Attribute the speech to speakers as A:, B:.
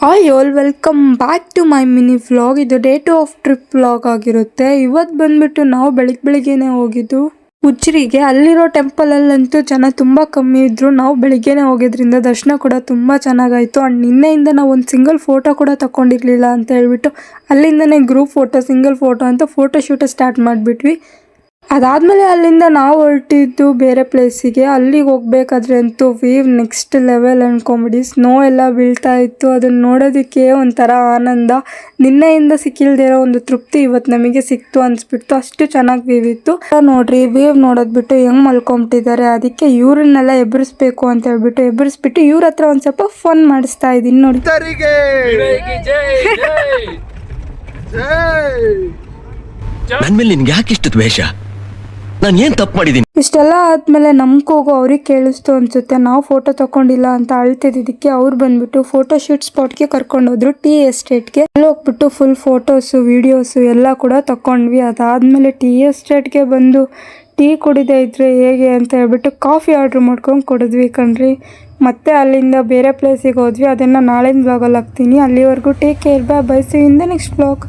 A: Hi all welcome back to my mini vlog. ಇದು day 2 of trip vlog ಆಗಿರುತ್ತೆ. ಇವತ್ತು ಬಂದ್ಬಿಟ್ಟು ನಾವು ಬೆಳಿಗ್ಗೆನೇ ಹೋಗಿದ್ದು ಉಜ್ರಿಗೆ. ಅಲ್ಲಿರೋ ಟೆಂಪಲಲ್ಲಂತೂ ಜನ ತುಂಬ ಕಮ್ಮಿ ಇದ್ರು. ನಾವು ಬೆಳಿಗ್ಗೆನೇ ಹೋಗಿದ್ರಿಂದ ದರ್ಶನ ಕೂಡ ತುಂಬ ಚೆನ್ನಾಗಾಯಿತು. ಆ್ಯಂಡ್ ನಿನ್ನೆಯಿಂದ ನಾವು ಒಂದು ಸಿಂಗಲ್ ಫೋಟೋ ಕೂಡ ತಗೊಂಡಿರಲಿಲ್ಲ ಅಂತ ಹೇಳ್ಬಿಟ್ಟು ಅಲ್ಲಿಂದನೇ ಗ್ರೂಪ್ ಫೋಟೋ, ಸಿಂಗಲ್ ಫೋಟೋ ಅಂತ ಫೋಟೋ ಶೂಟ್ ಸ್ಟಾರ್ಟ್ ಮಾಡಿಬಿಟ್ವಿ. ಅದಾದಮೇಲೆ ಅಲ್ಲಿಂದ ನಾವು ಹೊರಟಿದ್ದು ಬೇರೆ ಪ್ಲೇಸಿಗೆ. ಅಲ್ಲಿಗೆ ಹೋಗ್ಬೇಕಾದ್ರೆ ಅಂತೂ ವೀವ್ ನೆಕ್ಸ್ಟ್ ಲೆವೆಲ್ ಅನ್ಕೊಂಬಿಡಿ. ಸ್ನೋ ಎಲ್ಲ ಬೀಳ್ತಾ ಇತ್ತು. ಅದನ್ನು ನೋಡೋದಕ್ಕೆ ಒಂಥರ ಆನಂದ. ನಿನ್ನೆಯಿಂದ ಸಿಕ್ಕಿಲ್ದೇ ಇರೋ ಒಂದು ತೃಪ್ತಿ ಇವತ್ತು ನಮಗೆ ಸಿಕ್ತು ಅನಿಸ್ಬಿಡ್ತು. ಅಷ್ಟು ಚೆನ್ನಾಗಿ ವೀವ್ ಇತ್ತು. ನೋಡ್ರಿ, ವೀವ್ ನೋಡೋದ್ಬಿಟ್ಟು ಹೆಂಗೆ ಮಲ್ಕೊಂಬಿಟ್ಟಿದ್ದಾರೆ. ಅದಕ್ಕೆ ಇವ್ರನ್ನೆಲ್ಲ ಎಬ್ಬರಿಸ್ಬೇಕು ಅಂತ ಹೇಳ್ಬಿಟ್ಟು ಎಬ್ಬರಿಸ್ಬಿಟ್ಟು ಇವ್ರ ಹತ್ರ ಒಂದು ಸ್ವಲ್ಪ ಫನ್ ಮಾಡಿಸ್ತಾ ಇದ್ದೀನಿ ನೋಡಿ.
B: ನನ್ನ ಮೇಲೆ ನಿನ್ಗೆ ಯಾಕೆ ಇಷ್ಟು ದ್ವೇಷ? ನಾನು ಏನು ತಪ್ಪು ಮಾಡಿದ್ದೀನಿ?
A: ಇಷ್ಟೆಲ್ಲ ಆದಮೇಲೆ ನಮ್ಮ ಕೂಗು ಅವ್ರಿಗೆ ಕೇಳಿಸ್ತು ಅನಿಸುತ್ತೆ. ನಾವು ಫೋಟೋ ತಗೊಂಡಿಲ್ಲ ಅಂತ ಅಳ್ತಿದ್ದಕ್ಕೆ ಅವ್ರು ಬಂದ್ಬಿಟ್ಟು ಫೋಟೋ ಶೂಟ್ ಸ್ಪಾಟ್ಗೆ ಕರ್ಕೊಂಡೋದ್ರು, ಟೀ ಎಸ್ಟೇಟ್ಗೆ. ಅಲ್ಲಿ ಹೋಗ್ಬಿಟ್ಟು ಫುಲ್ ಫೋಟೋಸು ವಿಡಿಯೋಸು ಎಲ್ಲ ಕೂಡ ತಗೊಂಡ್ವಿ. ಅದಾದಮೇಲೆ ಟೀ ಎಸ್ಟೇಟ್ಗೆ ಬಂದು ಟೀ ಕುಡಿದೇ ಇದ್ರೆ ಹೇಗೆ ಅಂತ ಹೇಳ್ಬಿಟ್ಟು ಕಾಫಿ ಆರ್ಡ್ರ್ ಮಾಡ್ಕೊಂಡು ಕುಡಿದ್ವಿ ಕಣ್ರಿ. ಮತ್ತೆ ಅಲ್ಲಿಂದ ಬೇರೆ ಪ್ಲೇಸಿಗೆ ಹೋದ್ವಿ. ಅದನ್ನು ನಾಳಿನ ವ್ಲಾಗಲ್ಲಿ ಹಾಕ್ತೀನಿ. ಅಲ್ಲಿವರೆಗೂ take care, bye bye, see you in the next vlog.